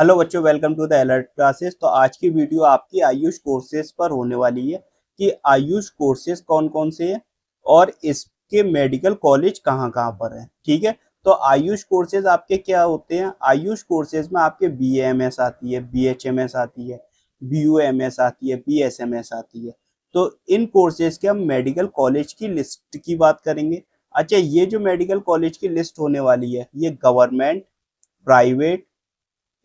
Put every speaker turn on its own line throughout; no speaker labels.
Hello बच्चों, welcome to the alert classes. तो आज की वीडियो आपकी आयुष कोर्सेज पर होने वाली है कि आयुष कोर्सेज कौन कौन से हैं और इसके मेडिकल कॉलेज कहाँ कहाँ पर हैं। ठीक है, तो आयुष कोर्सेज आपके क्या होते हैं? आयुष कोर्सेज में आपके BAMS आती है, BHMS आती है, BUMS आती है, BSMS आती है। तो इन कोर्सेज के हम मेडिकल कॉलेज की लिस्ट की बात करेंगे। अच्छा, ये जो मेडिकल कॉलेज की लिस्ट होने वाली है ये government, private,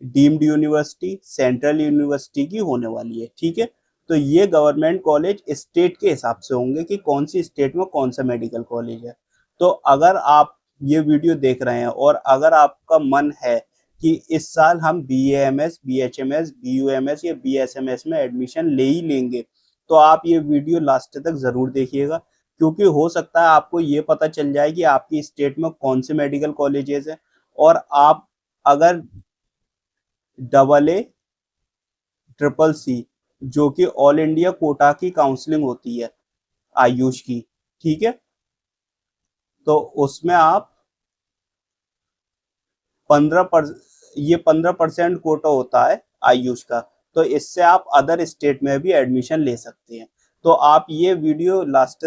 deemed university, central university की होने वाली है। ठीक है, तो ये गवर्नमेंट कॉलेज स्टेट के हिसाब से होंगे कि कौन सी स्टेट में कौन सा मेडिकल कॉलेज है। तो अगर आप ये वीडियो देख रहे हैं और अगर आपका मन है कि इस साल हम BAMS, BHMS, BUMS या BSMS में एडमिशन ले ही लेंगे, तो आप ये वीडियो लास्ट तक जरूर देखिएगा, क्योंकि हो सकता है आपको ये पता चल जाए कि आपकी स्टेट में कौन से मेडिकल कॉलेजेस हैं। और आप अगर AA, CCC, जो कि ऑल इंडिया कोटा की काउंसलिंग होती है आयुष की, ठीक है, तो उसमें आप 15% कोटा होता है आयुष का। तो इससे आप अदर स्टेट में भी एडमिशन ले सकते हैं। तो आप ये वीडियो लास्ट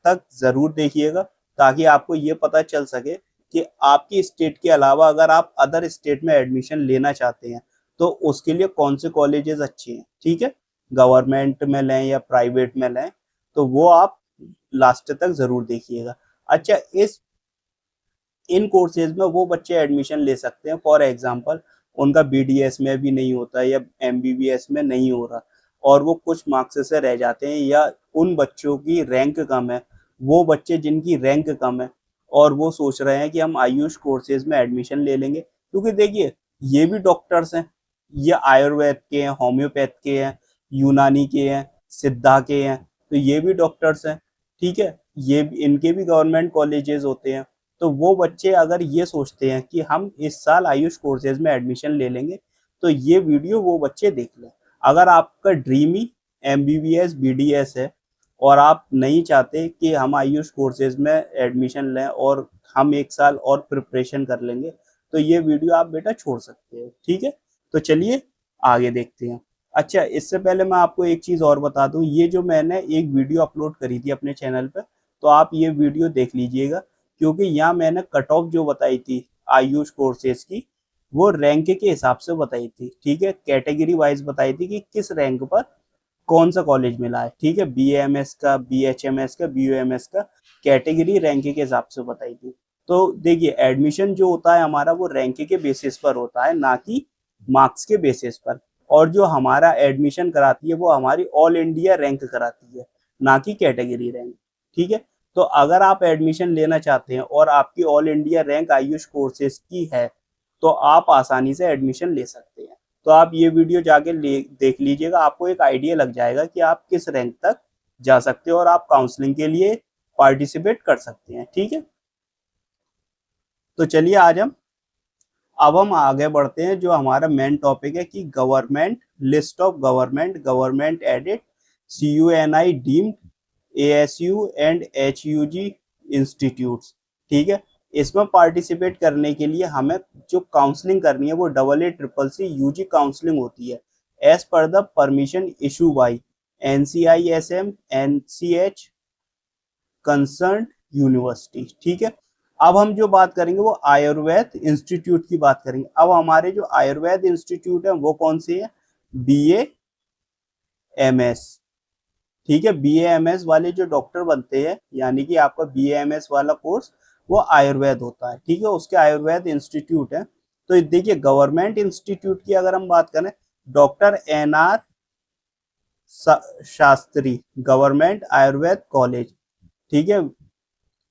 तक जरूर देखिएगा, ताकि आपको ये पता चल सके कि आपकी स्टेट के अलावा अगर आप अदर स्टेट में एडमिशन लेना चाहते हैं तो उसके लिए कौन से कॉलेजेस अच्छे हैं। ठीक है, गवर्नमेंट में लें या प्राइवेट में लें, तो वो आप लास्ट तक जरूर देखिएगा। अच्छा, इन कोर्सेज में वो बच्चे एडमिशन ले सकते हैं, फॉर एग्जांपल उनका BDS में भी नहीं होता या MBBS में नहीं हो रहा और वो कुछ मार्क्स से रह जाते हैं, या उन बच्चों की रैंक कम है, वो बच्चे जिनकी रैंक कम है और वो सोच रहे हैं कि हम आयुष कोर्सेज में एडमिशन ले लेंगे। क्योंकि देखिए, ये भी डॉक्टर्स हैं, ये आयुर्वेद के हैं, होम्योपैथ के हैं, यूनानी के हैं, सिद्धा के हैं, तो ये भी डॉक्टर्स हैं। ठीक है, ये इनके भी गवर्नमेंट कॉलेजेस होते हैं। तो वो बच्चे अगर ये सोचते हैं कि हम इस साल आयुष कोर्सेज में एडमिशन ले लेंगे, तो ये वीडियो वो बच्चे देख लें। अगर आपका ड्रीम ही MBBS BDS है और आप नहीं चाहते कि हम आयुष कोर्सेज में एडमिशन लें और हम एक साल और प्रिपरेशन कर लेंगे, तो ये वीडियो आप बेटा छोड़ सकते हो। ठीक है, तो चलिए आगे देखते हैं। अच्छा, इससे पहले मैं आपको एक चीज़ और बता दूं, ये जो मैंने एक वीडियो अपलोड करी थी अपने चैनल पर, तो आप ये वीडियो देख लीजिएगा, क्योंकि यहाँ मैंने कट ऑफ जो बताई थी आयुष कोर्सेज की, वो रैंक के हिसाब से बताई थी। ठीक है, कैटेगरी वाइज बताई थी कि किस रैंक पर कौन सा कॉलेज मिला है। ठीक है, BAMS का, BHMS का, BUMS का कैटेगरी रैंक के हिसाब से बताई थी। तो देखिए, एडमिशन जो होता है हमारा वो रैंक के बेसिस पर होता है, ना कि मार्क्स के बेसिस पर। और जो हमारा एडमिशन कराती है वो हमारी ऑल इंडिया रैंक कराती है, ना कि कैटेगरी रैंक। ठीक है, तो अगर आप एडमिशन लेना चाहते हैं और आपकी all India rank Ayush courses की है, तो आप आसानी से एडमिशन ले सकते हैं। तो आप ये वीडियो जाके देख लीजिएगा, आपको एक आइडिया लग जाएगा कि आप किस रैंक तक जा सकते हो और आप काउंसलिंग के लिए पार्टिसिपेट कर सकते हैं। ठीक है, तो चलिए आज अब हम आगे बढ़ते हैं। जो हमारा मेन टॉपिक है कि government list of government aided CUNI deemed ASU and HUG institutes. ठीक है, इसमें पार्टिसिपेट करने के लिए हमें जो काउंसलिंग करनी है वो CCC UG काउंसलिंग होती है, as per the permission issue by NCISM NCH concern university. ठीक है, अब हम जो बात करेंगे वो आयुर्वेद इंस्टीट्यूट की बात करेंगे। अब हमारे जो आयुर्वेद इंस्टीट्यूट है वो कौन से है? BAMS। ठीक है, BAMS वाले जो डॉक्टर बनते हैं, यानी कि आपका BAMS वाला कोर्स वो आयुर्वेद होता है। ठीक है, उसके आयुर्वेद इंस्टीट्यूट है। तो देखिए, गवर्नमेंट इंस्टीट्यूट की अगर हम बात करें, doctor NR Shastri government Ayurveda college. ठीक है,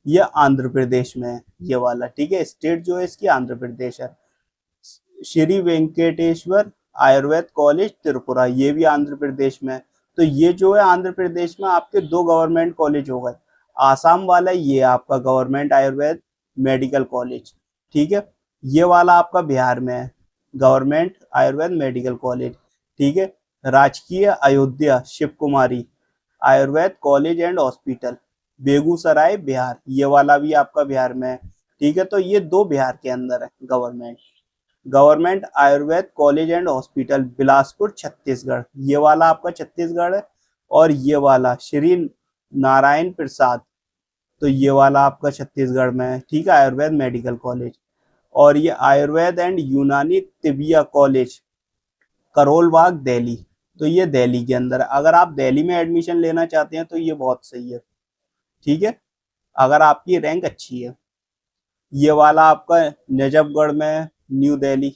ये आंध्र प्रदेश में है ये वाला। ठीक है, स्टेट जो है इसकी आंध्र प्रदेश है। श्री वेंकटेश्वर आयुर्वेद कॉलेज त्रिपुरा, ये भी आंध्र प्रदेश में है। तो ये जो है आंध्र प्रदेश में आपके दो गवर्नमेंट कॉलेज हो गए। आसाम वाला ये आपका गवर्नमेंट आयुर्वेद मेडिकल कॉलेज। ठीक है, ये वाला आपका बिहार में है, गवर्नमेंट आयुर्वेद मेडिकल कॉलेज। ठीक है, राजकीय Ayodhya Shiv Kumari Ayurved college and hospital, Begusarai Bihar, ये वाला भी आपका बिहार में है। ठीक है, तो ये दो बिहार के अंदर है government. Government Ayurveda college and hospital Bilaspur Chhattisgarh, ये वाला आपका छत्तीसगढ़ है। और ये वाला श्री नारायण प्रसाद, तो ये वाला आपका छत्तीसगढ़ में है, ठीक है, आयुर्वेद मेडिकल कॉलेज। और ये आयुर्वेद एंड यूनानी तिबिया कॉलेज करोल बाग दिल्ली, तो ये दिल्ली के अंदर है। अगर आप दिल्ली में एडमिशन लेना चाहते हैं तो ये बहुत सही है, ठीक है, अगर आपकी रैंक अच्छी है। ये वाला आपका नजफगढ़ में, न्यू दिल्ली।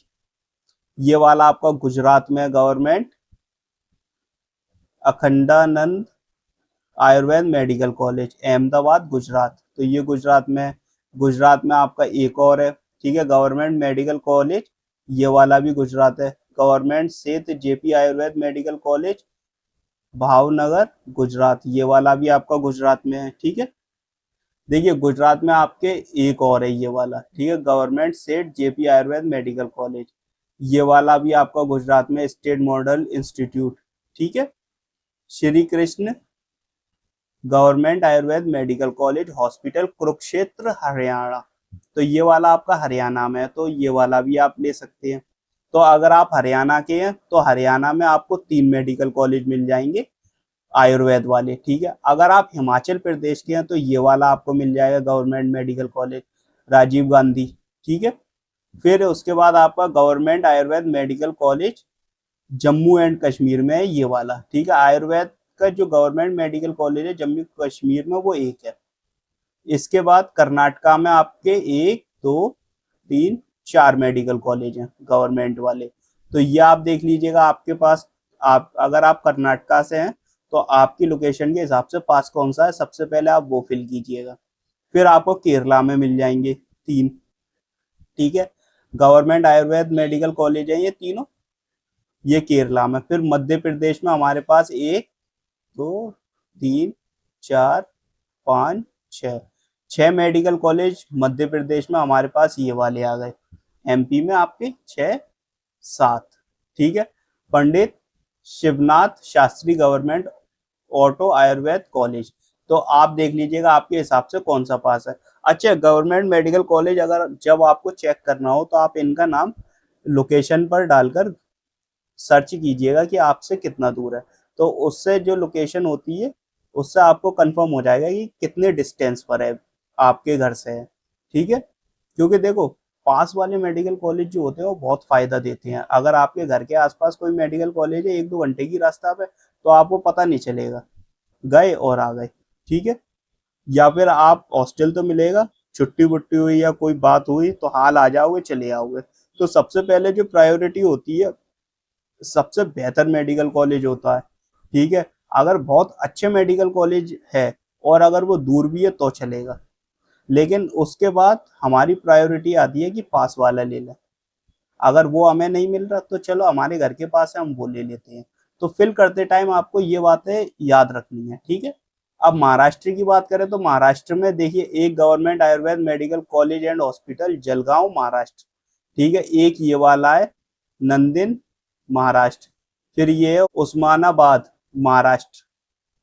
ये वाला आपका गुजरात में government Akhandanand Ayurveda medical college Ahmedabad Gujarat, तो ये गुजरात में। गुजरात में आपका एक और है, ठीक है, गवर्नमेंट मेडिकल कॉलेज, ये वाला भी गुजरात है। गवर्नमेंट सेठ JP Ayurveda medical college Bhavnagar Gujarat, ये वाला भी आपका गुजरात में है, ठीक है। देखिए गुजरात में आपके एक और है ये वाला, ठीक है, गवर्नमेंट सेठ जेपी आयुर्वेद मेडिकल कॉलेज, ये वाला भी आपका गुजरात में स्टेट मॉडल इंस्टीट्यूट, ठीक है। Shri Krishna government Ayurveda medical college hospital Kurukshetra Haryana, तो ये वाला आपका हरियाणा में है, तो ये वाला भी आप ले सकते हैं। तो अगर आप हरियाणा के हैं तो हरियाणा में आपको 3 मेडिकल कॉलेज मिल जाएंगे आयुर्वेद वाले, ठीक है। अगर आप हिमाचल प्रदेश के हैं तो ये वाला आपको मिल जाएगा government medical college Rajiv Gandhi, ठीक है। फिर उसके बाद आपका government Ayurveda medical college Jammu and Kashmir में है ये वाला, ठीक है। आयुर्वेद का जो गवर्नमेंट मेडिकल कॉलेज है जम्मू कश्मीर में वो एक है। इसके बाद कर्नाटका में आपके 1 2 3 4 मेडिकल कॉलेज हैं गवर्नमेंट वाले, तो ये आप देख लीजिएगा आपके पास। आप अगर आप कर्नाटका से हैं तो आपकी लोकेशन के हिसाब से पास कौन सा है, सबसे पहले आप वो फिल कीजिएगा। फिर आपको केरला में मिल जाएंगे 3, ठीक है, गवर्नमेंट आयुर्वेद मेडिकल कॉलेज है ये तीनों, ये केरला में। फिर मध्य प्रदेश में हमारे पास 1 2 3 4 5 6 मेडिकल कॉलेज मध्य प्रदेश में हमारे पास ये वाले आ गए। एमपी में आपके 6 7, ठीक है। Pandit Shivnath Shastri government auto Ayurved college, तो आप देख लीजिएगा आपके हिसाब से कौन सा पास है। अच्छा, गवर्नमेंट मेडिकल कॉलेज अगर जब आपको चेक करना हो तो आप इनका नाम लोकेशन पर डालकर सर्च कीजिएगा कि आपसे कितना दूर है, तो उससे जो लोकेशन होती है उससे आपको कंफर्म हो जाएगा कि कितने डिस्टेंस पर है आपके घर से है, ठीक है। क्योंकि देखो पास वाले मेडिकल कॉलेज जो होते हैं वो बहुत फायदा देते हैं। अगर आपके घर के आसपास कोई मेडिकल कॉलेज है 1 2 घंटे की रास्ता पे, तो आपको पता नहीं चलेगा, गए और आ गए, ठीक है। या फिर आप हॉस्टल तो मिलेगा, छुट्टी वुट्टी हुई या कोई बात हुई तो हाल आ जाओगे चले आओगे। तो सबसे पहले जो प्रायोरिटी होती है सबसे बेहतर मेडिकल कॉलेज होता है, ठीक है। अगर बहुत अच्छे मेडिकल कॉलेज है और अगर वो दूर भी है तो चलेगा, लेकिन उसके बाद हमारी प्रायोरिटी आती है कि पास वाला ले लें। अगर वो हमें नहीं मिल रहा तो चलो हमारे घर के पास है हम वो ले लेते हैं। तो फिल करते टाइम आपको ये बातें याद रखनी है, ठीक है। अब महाराष्ट्र की बात करें तो महाराष्ट्र में देखिए एक government Ayurveda medical college and hospital Jalgaon Maharashtra, ठीक है, एक ये वाला है नंदिन महाराष्ट्र। फिर ये है उस्मानाबाद महाराष्ट्र,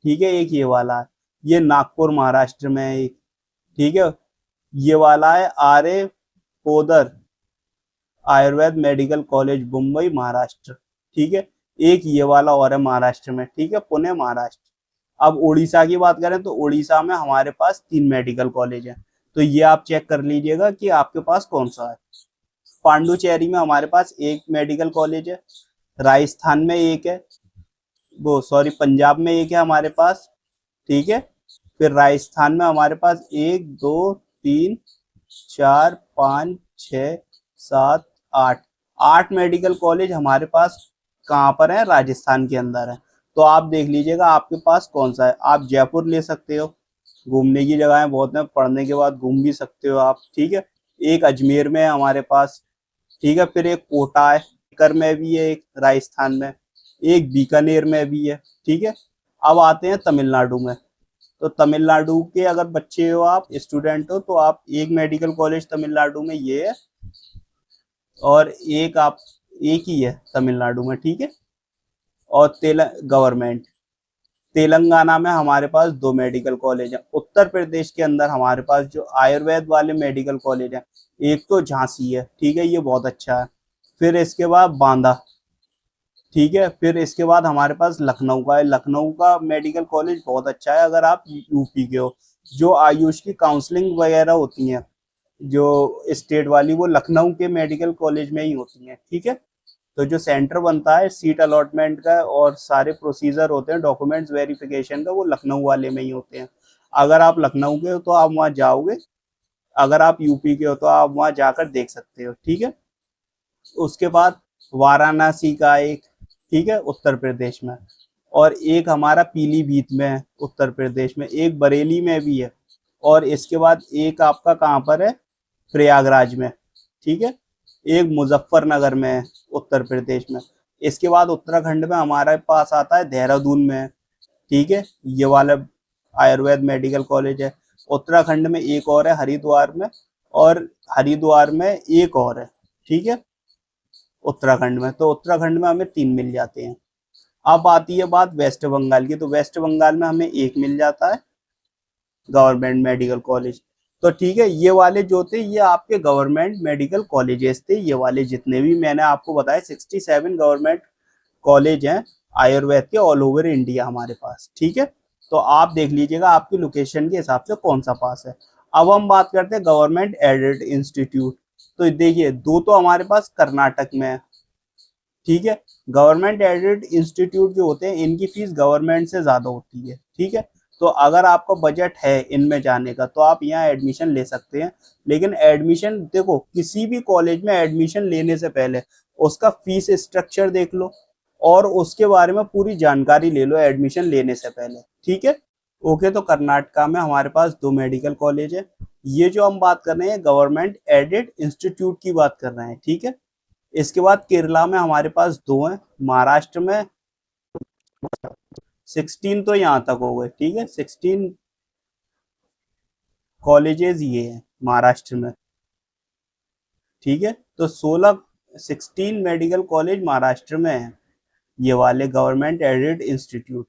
ठीक है, एक ये वाला है। ये नागपुर महाराष्ट्र में है एक, ठीक है। ये वाला है आर्य पोदर आयुर्वेद मेडिकल कॉलेज मुंबई महाराष्ट्र, ठीक है। एक ये वाला और है महाराष्ट्र में, ठीक है, पुणे महाराष्ट्र। अब उड़ीसा की बात करें तो उड़ीसा में हमारे पास 3 मेडिकल कॉलेज हैं, तो ये आप चेक कर लीजिएगा कि आपके पास कौन सा है। पांडुचेरी में हमारे पास एक मेडिकल कॉलेज है, राजस्थान में एक है, वो सॉरी पंजाब में एक है हमारे पास, ठीक है। फिर राजस्थान में हमारे पास 1 2 3 4 5 6 7 8 मेडिकल कॉलेज हमारे पास कहाँ पर है, राजस्थान के अंदर है। तो आप देख लीजिएगा आपके पास कौन सा है। आप जयपुर ले सकते हो, घूमने की जगह बहुत है, पढ़ने के बाद घूम भी सकते हो आप, ठीक है। एक अजमेर में है हमारे पास, ठीक है। फिर एक कोटा है, सीकर में भी है, एक राजस्थान में, एक बीकानेर में भी है, ठीक है। अब आते हैं तमिलनाडु में, तो तमिलनाडु के अगर बच्चे हो आप स्टूडेंट हो तो आप एक मेडिकल कॉलेज तमिलनाडु में ये है और एक ही है तमिलनाडु में, ठीक है। और गवर्नमेंट तेलंगाना में हमारे पास 2 मेडिकल कॉलेज हैं। उत्तर प्रदेश के अंदर हमारे पास जो आयुर्वेद वाले मेडिकल कॉलेज हैं एक तो झांसी है, ठीक है, ये बहुत अच्छा है। फिर इसके बाद बांदा, ठीक है। फिर इसके बाद हमारे पास लखनऊ का है। लखनऊ का मेडिकल कॉलेज बहुत अच्छा है अगर आप यूपी के हो। जो आयुष की काउंसलिंग वगैरह होती हैं जो स्टेट वाली, वो लखनऊ के मेडिकल कॉलेज में ही होती हैं, ठीक है। तो जो सेंटर बनता है सीट अलॉटमेंट का और सारे प्रोसीजर होते हैं डॉक्यूमेंट्स वेरिफिकेशन का, वो लखनऊ वाले में ही होते हैं। अगर आप लखनऊ के हो तो आप वहाँ जाओगे, अगर आप यूपी के हो तो आप वहाँ जाकर देख सकते हो, ठीक है। उसके बाद वाराणसी का एक, ठीक है, उत्तर प्रदेश में, और एक हमारा पीलीभीत में है उत्तर प्रदेश में, एक बरेली में भी है, और इसके बाद एक आपका कहाँ पर है, प्रयागराज में, ठीक है। एक मुजफ्फरनगर में है उत्तर प्रदेश में। इसके बाद उत्तराखंड में हमारे पास आता है देहरादून में, ठीक है, ये वाला आयुर्वेद मेडिकल कॉलेज है। उत्तराखंड में एक और है हरिद्वार में, और हरिद्वार में एक और है, ठीक है, उत्तराखंड में। तो उत्तराखंड में हमें 3 मिल जाते हैं। अब आती है बात वेस्ट बंगाल की, तो वेस्ट बंगाल में हमें एक मिल जाता है गवर्नमेंट मेडिकल कॉलेज। तो ठीक है, ये वाले जो थे ये आपके गवर्नमेंट मेडिकल कॉलेजेस थे। ये वाले जितने भी मैंने आपको बताए 67 गवर्नमेंट कॉलेज हैं आयुर्वेद के ऑल ओवर इंडिया हमारे पास, ठीक है। तो आप देख लीजिएगा आपकी लोकेशन के हिसाब से कौन सा पास है। अब हम बात करते हैं गवर्नमेंट एडेड इंस्टीट्यूट। तो देखिए दो तो हमारे पास कर्नाटक में है, ठीक है। गवर्नमेंट एडेड इंस्टीट्यूट जो होते हैं इनकी फीस गवर्नमेंट से ज्यादा होती है, ठीक है। तो अगर आपका बजट है इनमें जाने का तो आप यहाँ एडमिशन ले सकते हैं। लेकिन एडमिशन देखो, किसी भी कॉलेज में एडमिशन लेने से पहले उसका फीस स्ट्रक्चर देख लो और उसके बारे में पूरी जानकारी ले लो एडमिशन लेने से पहले, ठीक है। ओके, तो कर्नाटका में हमारे पास 2 मेडिकल कॉलेज है। ये जो हम बात कर रहे हैं गवर्नमेंट एडेड इंस्टीट्यूट की बात कर रहे हैं, ठीक है। इसके बाद केरला में हमारे पास 2 हैं। महाराष्ट्र में 16 तो यहाँ तक हो गए, ठीक है, 16 कॉलेजेस ये हैं महाराष्ट्र में, ठीक है। तो 16 मेडिकल कॉलेज महाराष्ट्र में हैं, ये वाले गवर्नमेंट एडेड इंस्टीट्यूट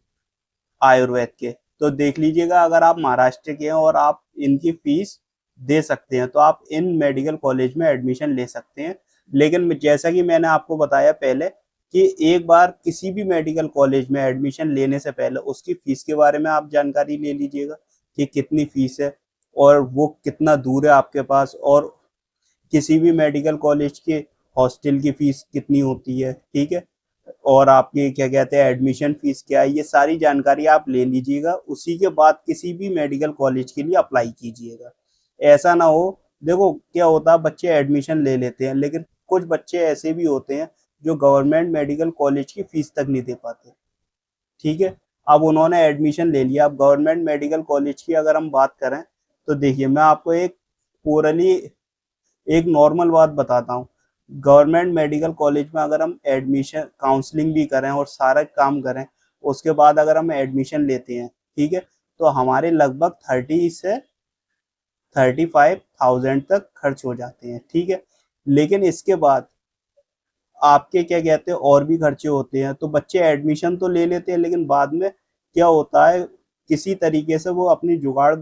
आयुर्वेद के। तो देख लीजिएगा अगर आप महाराष्ट्र के हैं और आप इनकी फीस दे सकते हैं तो आप इन मेडिकल कॉलेज में एडमिशन ले सकते हैं। लेकिन जैसा कि मैंने आपको बताया पहले कि एक बार किसी भी मेडिकल कॉलेज में एडमिशन लेने से पहले उसकी फीस के बारे में आप जानकारी ले लीजिएगा कि कितनी फीस है और वो कितना दूर है आपके पास, और किसी भी मेडिकल कॉलेज के हॉस्टल की फीस कितनी होती है, ठीक है, और आपकी क्या कहते हैं एडमिशन फीस क्या है, ये सारी जानकारी आप ले लीजिएगा। उसी के बाद किसी भी मेडिकल कॉलेज के लिए अप्लाई कीजिएगा। ऐसा ना हो, देखो क्या होता है बच्चे एडमिशन ले लेते हैं लेकिन कुछ बच्चे ऐसे भी होते हैं जो गवर्नमेंट मेडिकल कॉलेज की फीस तक नहीं दे पाते, ठीक है। अब उन्होंने एडमिशन ले लिया। अब गवर्नमेंट मेडिकल कॉलेज की अगर हम बात करें तो देखिए मैं आपको एक ओरली एक नॉर्मल बात बताता हूँ। गवर्नमेंट मेडिकल कॉलेज में अगर हम एडमिशन काउंसलिंग भी करें और सारा काम करें, उसके बाद अगर हम एडमिशन लेते हैं, ठीक है, तो हमारे लगभग 30 से 35,000 तक खर्च हो जाते हैं, ठीक है। लेकिन इसके बाद आपके क्या कहते हैं और भी खर्चे होते हैं। तो बच्चे एडमिशन तो ले लेते हैं लेकिन बाद में क्या होता है, किसी तरीके से वो अपनी जुगाड़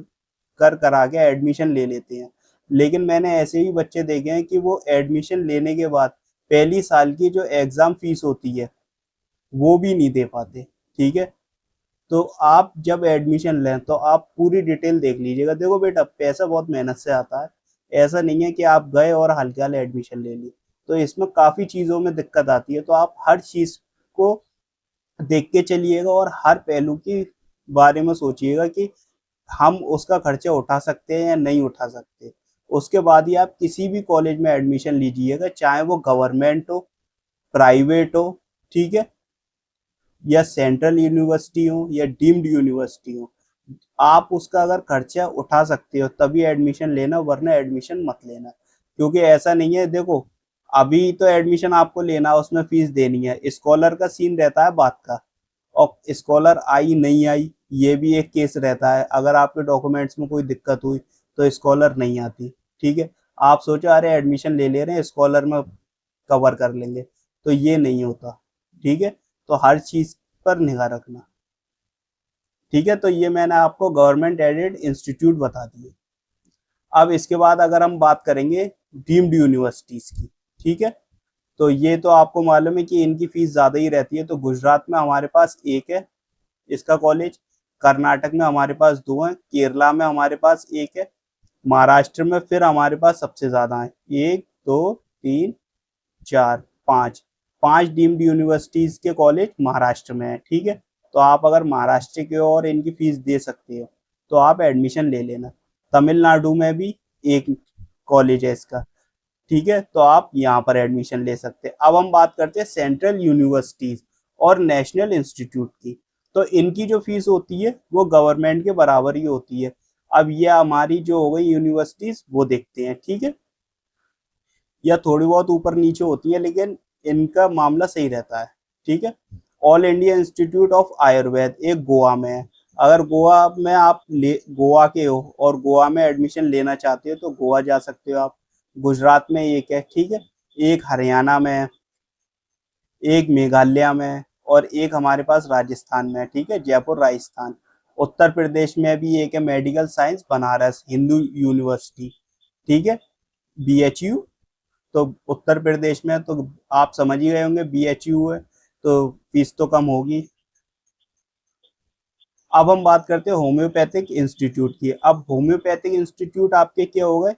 कर करा के एडमिशन ले लेते हैं। लेकिन मैंने ऐसे भी बच्चे देखे हैं कि वो एडमिशन लेने के बाद पहली साल की जो एग्जाम फीस होती है वो भी नहीं दे पाते, ठीक है। तो आप जब एडमिशन लें तो आप पूरी डिटेल देख लीजिएगा। देखो बेटा, पैसा बहुत मेहनत से आता है, ऐसा नहीं है कि आप गए और हल्के वाले एडमिशन ले ली। तो इसमें काफ़ी चीज़ों में दिक्कत आती है, तो आप हर चीज़ को देख के चलिएगा और हर पहलू के बारे में सोचिएगा कि हम उसका खर्चा उठा सकते हैं या नहीं उठा सकते। उसके बाद ही आप किसी भी कॉलेज में एडमिशन लीजिएगा, चाहे वो गवर्नमेंट हो, प्राइवेट हो, ठीक है, या सेंट्रल यूनिवर्सिटी हो या डीम्ड यूनिवर्सिटी हो। आप उसका अगर खर्चा उठा सकते हो तभी एडमिशन लेना, वरना एडमिशन मत लेना। क्योंकि ऐसा नहीं है, देखो अभी तो एडमिशन आपको लेना, उसमें फीस देनी है, स्कॉलर का सीन रहता है बात का, और स्कॉलर आई नहीं आई ये भी एक केस रहता है। अगर आपके डॉक्यूमेंट्स में कोई दिक्कत हुई तो स्कॉलर नहीं आती, ठीक है। आप सोचो अरे एडमिशन ले रहे हैं स्कॉलर में कवर कर लेंगे, तो ये नहीं होता, ठीक है। तो हर चीज पर निगाह रखना, ठीक है। तो ये मैंने आपको गवर्नमेंट एडेड इंस्टीट्यूट बता दिए। अब इसके बाद अगर हम बात करेंगे डीम्ड यूनिवर्सिटीज की, ठीक है, तो ये तो आपको मालूम है कि इनकी फीस ज़्यादा ही रहती है। तो गुजरात में हमारे पास एक है इसका कॉलेज, कर्नाटक में हमारे पास 2 हैं, केरला में हमारे पास 1 है, महाराष्ट्र में फिर हमारे पास सबसे ज़्यादा है, 1, 2, 3, 4, 5, 5 डीम्ड यूनिवर्सिटीज़ के कॉलेज महाराष्ट्र में है, ठीक है? तो आप अगर महाराष्ट्र के हो और इनकी फीस दे सकते हो, तो आप एडमिशन ले लेना। तमिलनाडु में भी एक कॉलेज है इसका, ठीक है? तो आप यहाँ पर एडमिशन ले सकते हैं। अब हम बात करते हैं सेंट्रल यूनिवर्सिटीज़ और नेशनल इंस्टीट्यूट की। तो इनकी जो फीस होती है वो गवर्नमेंट के बराबर ही होती है। अब ये हमारी जो हो गई यूनिवर्सिटीज़ वो देखते हैं, ठीक है? या थोड़ी बहुत ऊपर नीचे होती है लेकिन इनका मामला सही रहता है, ठीक है? All India institute of Ayurveda एक गोवा में है। अगर गोवा में आप गोवा के हो और गोवा में एडमिशन लेना चाहते हो तो गोवा जा सकते हो आप। गुजरात में एक है, ठीक है? एक हरियाणा में है, एक मेघालय में है और एक हमारे पास राजस्थान में है, ठीक है? जयपुर राजस्थान। उत्तर प्रदेश में भी एक है medical science Banaras Hindu university, ठीक है? BHU। तो उत्तर प्रदेश में तो आप समझ ही गए होंगे BHU है तो फीस तो कम होगी। अब हम बात करते हैं होम्योपैथिक इंस्टीट्यूट की। अब होम्योपैथिक इंस्टीट्यूट आपके क्या हो गए?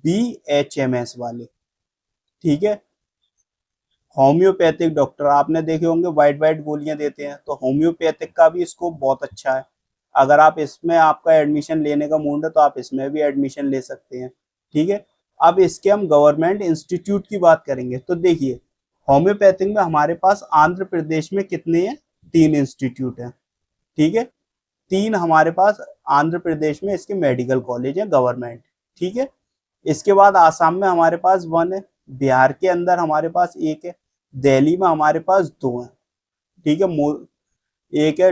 BHMS वाले, ठीक है? होम्योपैथिक डॉक्टर आपने देखे होंगे वाइट वाइट गोलियां देते हैं, तो होम्योपैथिक का भी स्कोप बहुत अच्छा है। अगर आप इसमें आपका एडमिशन लेने का मूड है तो आप इसमें भी एडमिशन ले सकते हैं, ठीक है? अब इसके हम गवर्नमेंट इंस्टीट्यूट की बात करेंगे तो देखिए होम्योपैथिक में हमारे पास आंध्र प्रदेश में कितने हैं? 3 इंस्टीट्यूट हैं, ठीक है? 3 हमारे पास आंध्र प्रदेश में इसके मेडिकल कॉलेज है गवर्नमेंट, ठीक है? इसके बाद आसाम में हमारे पास 1 है, बिहार के अंदर हमारे पास 1 है, दिल्ली में हमारे पास 2 हैं, ठीक है? एक है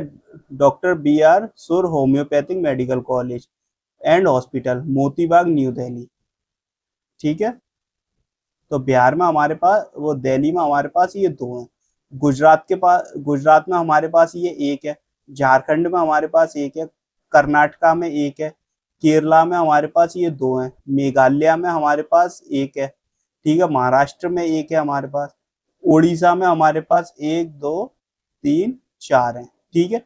डॉक्टर BR सुर homeopathic medical college and hospital Motibagh new Delhi, ठीक है? तो बिहार में हमारे पास वो दिल्ली में हमारे पास ये 2 हैं। गुजरात में हमारे पास ये 1 है, झारखंड में हमारे पास 1 है, कर्नाटका में 1 है, केरला में हमारे पास ये 2 हैं, मेघालय में हमारे पास 1 है, ठीक है? महाराष्ट्र में 1 है हमारे पास, उड़ीसा में हमारे पास 1, 2, 3, 4 है, ठीक है?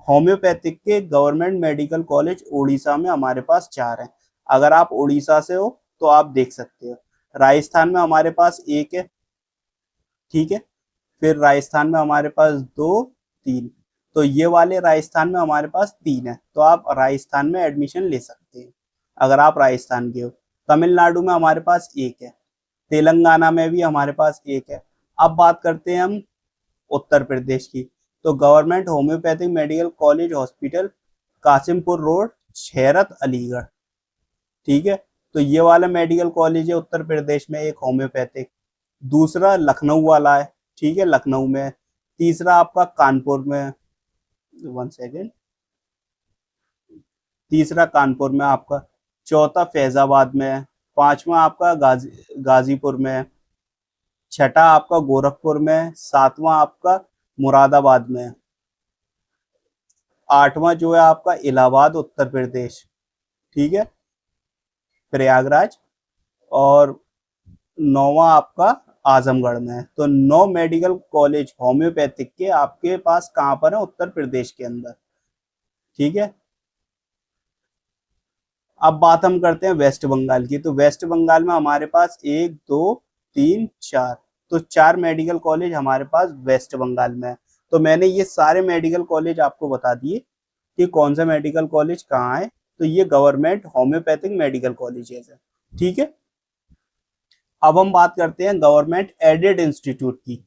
होम्योपैथिक के गवर्नमेंट मेडिकल कॉलेज उड़ीसा में हमारे पास 4 हैं। अगर आप उड़ीसा से हो तो आप देख सकते हो। राजस्थान में हमारे पास 1 है, ठीक है? फिर राजस्थान में हमारे पास 2, 3। तो ये वाले राजस्थान में हमारे पास 3 है, तो आप राजस्थान में एडमिशन ले सकते हैं अगर आप राजस्थान के हो। तमिलनाडु में हमारे पास 1 है, तेलंगाना में भी हमारे पास 1 है। अब बात करते हैं हम उत्तर प्रदेश की। तो government homeopathic medical college hospital Kasimpur road Chherat Aligarh, ठीक है? तो ये वाला मेडिकल कॉलेज है उत्तर प्रदेश में एक होम्योपैथिक। दूसरा लखनऊ वाला है, ठीक है? लखनऊ में। तीसरा आपका कानपुर में, 1 सेकेंड, तीसरा कानपुर में आपका। चौथा फैजाबाद में है। पांचवा आपका गाजीपुर में है। छठा आपका गोरखपुर में। सातवां आपका मुरादाबाद में है। आठवां जो है आपका इलाहाबाद उत्तर प्रदेश, ठीक है? प्रयागराज। और नौवां आपका आजमगढ़ में है। तो 9 मेडिकल कॉलेज होम्योपैथिक के आपके पास कहाँ पर है? उत्तर प्रदेश के अंदर, ठीक है? अब बात हम करते हैं वेस्ट बंगाल की। तो वेस्ट बंगाल में हमारे पास 1, 2, 3, 4, तो 4 मेडिकल कॉलेज हमारे पास वेस्ट बंगाल में है। तो मैंने ये सारे मेडिकल कॉलेज आपको बता दिए कि कौन सा मेडिकल कॉलेज कहाँ है। तो ये गवर्नमेंट होम्योपैथिक मेडिकल कॉलेजेस है, ठीक है? अब हम बात करते हैं गवर्नमेंट एडेड इंस्टीट्यूट की,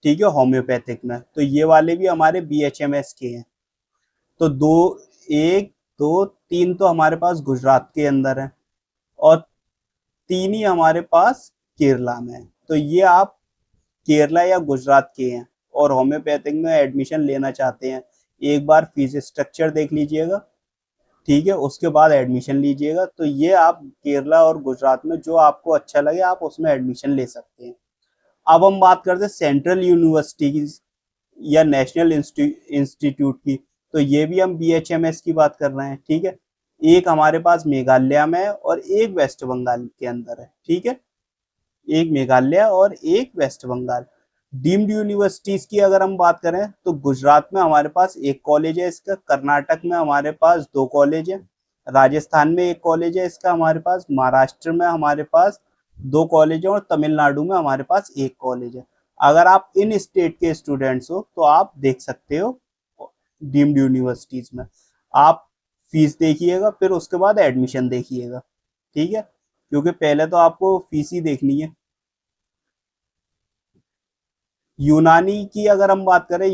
ठीक है? होम्योपैथिक में तो ये वाले भी हमारे BHMS के हैं। तो 1, 2, 3 तो हमारे पास गुजरात के अंदर है और 3 ही हमारे पास केरला में है। तो ये आप केरला या गुजरात के हैं और होम्योपैथिक में एडमिशन लेना चाहते हैं, एक बार फीस स्ट्रक्चर देख लीजिएगा, ठीक है? उसके बाद एडमिशन लीजिएगा। तो ये आप केरला और गुजरात में जो आपको अच्छा लगे आप उसमें एडमिशन ले सकते हैं। अब हम बात करते हैं सेंट्रल यूनिवर्सिटी या नेशनल इंस्टीट्यूट की। तो ये भी हम BHMS की बात कर रहे हैं, ठीक है? एक हमारे पास मेघालय में है और एक वेस्ट बंगाल के अंदर है, ठीक है? एक मेघालय और एक वेस्ट बंगाल। डीम्ड यूनिवर्सिटीज की अगर हम बात करें तो गुजरात में हमारे पास एक कॉलेज है इसका, कर्नाटक में हमारे पास 2 कॉलेज है, राजस्थान में एक कॉलेज है इसका हमारे पास, महाराष्ट्र में हमारे पास 2 कॉलेज है और तमिलनाडु में हमारे पास एक कॉलेज है। अगर आप इन स्टेट के स्टूडेंट्स हो तो आप देख सकते हो डीम्ड यूनिवर्सिटीज में। आप फीस देखिएगा फिर उसके बाद एडमिशन देखिएगा, ठीक है, क्योंकि पहले तो आपको फीस ही देखनी है। यूनानी की अगर हम बात करें,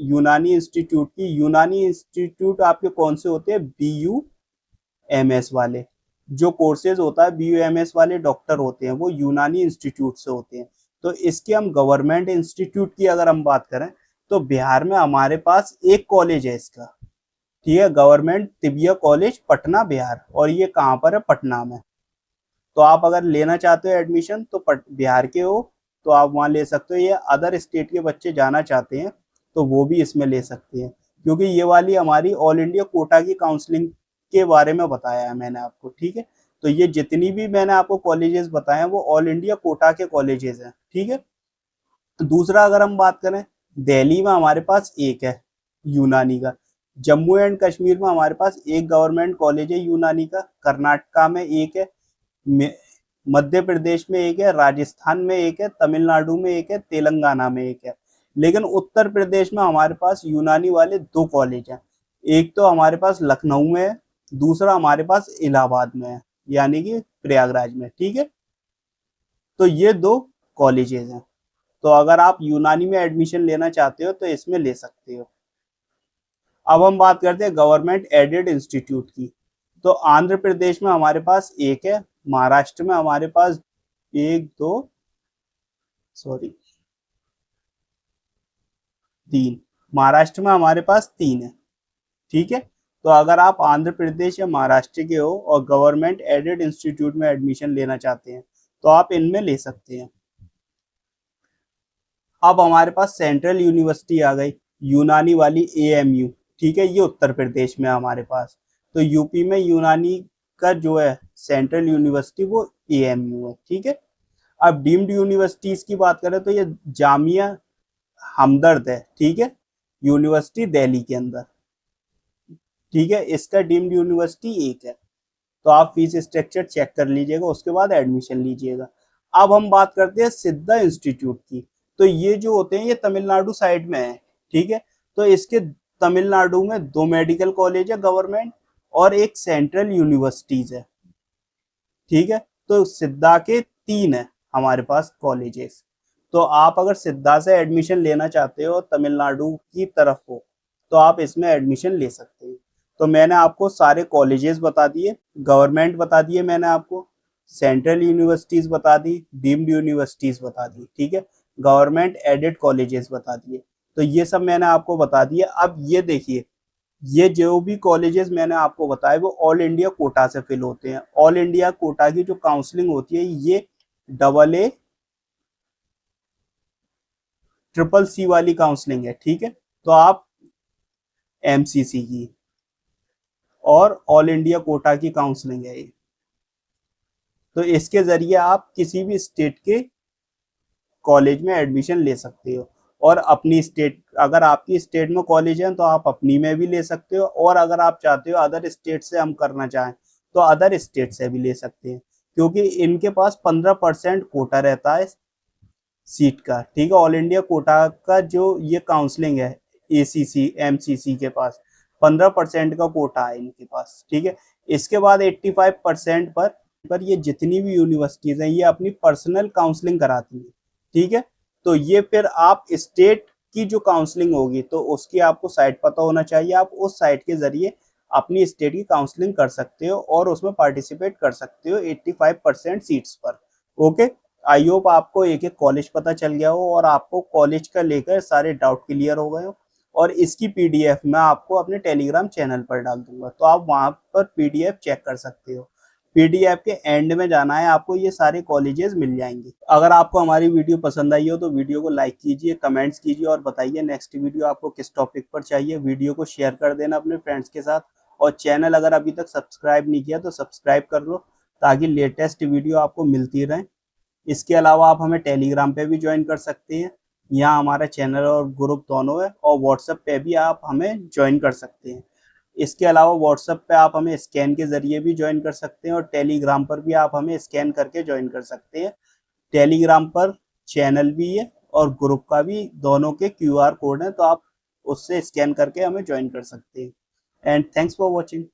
यूनानी इंस्टीट्यूट की, यूनानी इंस्टीट्यूट आपके कौन से होते हैं, BUMS वाले जो कोर्सेज होता है, BUMS वाले डॉक्टर होते हैं वो यूनानी इंस्टीट्यूट से होते हैं। तो इसके हम गवर्नमेंट इंस्टीट्यूट की अगर हम बात करें तो बिहार में हमारे पास एक कॉलेज है इसका, ठीक है, government tibia college Patna Bihar, और ये कहाँ पर है, पटना में। तो आप अगर लेना चाहते हो एडमिशन तो बिहार के हो तो आप वहाँ ले सकते हो, ये अदर स्टेट के बच्चे जाना चाहते हैं तो वो भी इसमें ले सकते हैं, क्योंकि ये वाली हमारी ऑल इंडिया कोटा की काउंसलिंग के बारे में बताया है मैंने आपको, ठीक है। तो ये जितनी भी मैंने आपको कॉलेजेस बताए हैं वो ऑल इंडिया कोटा के कॉलेजेस हैं, ठीक है। दूसरा अगर हम बात करें, दिल्ली में हमारे पास एक है यूनानी का, जम्मू एंड कश्मीर में हमारे पास एक गवर्नमेंट कॉलेज है यूनानी का, कर्नाटका में एक है, मध्य प्रदेश में एक है, राजस्थान में एक है, तमिलनाडु में एक है, तेलंगाना में एक है। लेकिन उत्तर प्रदेश में हमारे पास यूनानी वाले 2 कॉलेज हैं, एक तो हमारे पास लखनऊ में है, दूसरा हमारे पास इलाहाबाद में है, यानी कि प्रयागराज में, ठीक है। तो ये 2 कॉलेजेस हैं, तो अगर आप यूनानी में एडमिशन लेना चाहते हो तो इसमें ले सकते हो। अब हम बात करते हैं गवर्नमेंट एडेड इंस्टीट्यूट की। तो आंध्र प्रदेश में हमारे पास एक है, महाराष्ट्र में हमारे पास एक दो सॉरी 3, महाराष्ट्र में हमारे पास 3 है, ठीक है। तो अगर आप आंध्र प्रदेश या महाराष्ट्र के हो और गवर्नमेंट एडेड इंस्टीट्यूट में एडमिशन लेना चाहते हैं तो आप इनमें ले सकते हैं। अब हमारे पास सेंट्रल यूनिवर्सिटी आ गई, यूनानी वाली AMU, ठीक है, ये उत्तर प्रदेश में हमारे पास। तो यूपी में यूनानी का जो है सेंट्रल यूनिवर्सिटी वो AMU है, ठीक है। अब डीम्ड यूनिवर्सिटीज की बात करें तो ये जामिया हमदर्द है, ठीक है, यूनिवर्सिटी दिल्ली के अंदर, ठीक है, इसका डीम्ड यूनिवर्सिटी एक है। तो आप फीस स्ट्रक्चर चेक कर लीजिएगा उसके बाद एडमिशन लीजिएगा। अब हम बात करते हैं सिद्धा इंस्टीट्यूट की। तो ये जो होते हैं ये तमिलनाडु साइड में है, ठीक है। तो इसके तमिलनाडु में 2 मेडिकल कॉलेज है गवर्नमेंट और एक सेंट्रल यूनिवर्सिटीज है, ठीक है। तो सिद्धा के 3 है हमारे पास कॉलेजेस। तो आप अगर सिद्धा से एडमिशन लेना चाहते हो तमिलनाडु की तरफ हो तो आप इसमें एडमिशन ले सकते हो। तो मैंने आपको सारे कॉलेजेस बता दिए, गवर्नमेंट बता दिए मैंने आपको, सेंट्रल यूनिवर्सिटीज बता दी, डीम्ड यूनिवर्सिटीज बता दी, ठीक है, गवर्नमेंट एडेड कॉलेजेस बता दिए। तो ये सब मैंने आपको बता दिए। अब ये देखिए, ये जो भी कॉलेजेस मैंने आपको बताए वो ऑल इंडिया कोटा से फिल होते हैं। ऑल इंडिया कोटा की जो काउंसलिंग होती है ये AA CCC वाली काउंसलिंग है, ठीक है। तो आप MCC की और ऑल इंडिया कोटा की काउंसलिंग है ये। तो इसके जरिए आप किसी भी स्टेट के कॉलेज में एडमिशन ले सकते हो, और अपनी स्टेट, अगर आपकी स्टेट में कॉलेज है तो आप अपनी में भी ले सकते हो, और अगर आप चाहते हो अदर स्टेट से हम करना चाहें तो अदर स्टेट से भी ले सकते हैं, क्योंकि इनके पास 15% कोटा रहता है सीट का, ठीक है। ऑल इंडिया कोटा का जो ये काउंसलिंग है ACC MCC के पास 15% का कोटा है इनके पास, ठीक है। इसके बाद 85% पर ये जितनी भी यूनिवर्सिटीज हैं ये अपनी पर्सनल काउंसलिंग कराती है, ठीक है। तो ये फिर आप स्टेट की जो काउंसलिंग होगी तो उसकी आपको साइट पता होना चाहिए, आप उस साइट के जरिए अपनी स्टेट की काउंसलिंग कर सकते हो और उसमें पार्टिसिपेट कर सकते हो 85% सीट्स पर। ओके, आई होप आपको एक एक कॉलेज पता चल गया हो और आपको कॉलेज का लेकर सारे डाउट क्लियर हो गए हो, और इसकी PDF मैं आपको अपने टेलीग्राम चैनल पर डाल दूंगा, तो आप वहां पर PDF चेक कर सकते हो। PDF के एंड में जाना है आपको, ये सारे कॉलेजेस मिल जाएंगे। अगर आपको हमारी वीडियो पसंद आई हो तो वीडियो को लाइक कीजिए, कमेंट्स कीजिए और बताइए नेक्स्ट वीडियो आपको किस टॉपिक पर चाहिए। वीडियो को शेयर कर देना अपने फ्रेंड्स के साथ, और चैनल अगर अभी तक सब्सक्राइब नहीं किया तो सब्सक्राइब कर लो ताकि लेटेस्ट वीडियो आपको मिलती रहे। इसके अलावा आप हमें टेलीग्राम पे भी ज्वाइन कर सकते हैं, यहाँ हमारा चैनल और ग्रुप दोनों है, और व्हाट्सएप पे भी आप हमें ज्वाइन कर सकते हैं। इसके अलावा व्हाट्सएप पे आप हमें स्कैन के ज़रिए भी ज्वाइन कर सकते हैं, और टेलीग्राम पर भी आप हमें स्कैन करके ज्वाइन कर सकते हैं। टेलीग्राम पर चैनल भी है और ग्रुप का भी, दोनों के QR कोड हैं, तो आप उससे स्कैन करके हमें ज्वाइन कर सकते हैं। And thanks for watching.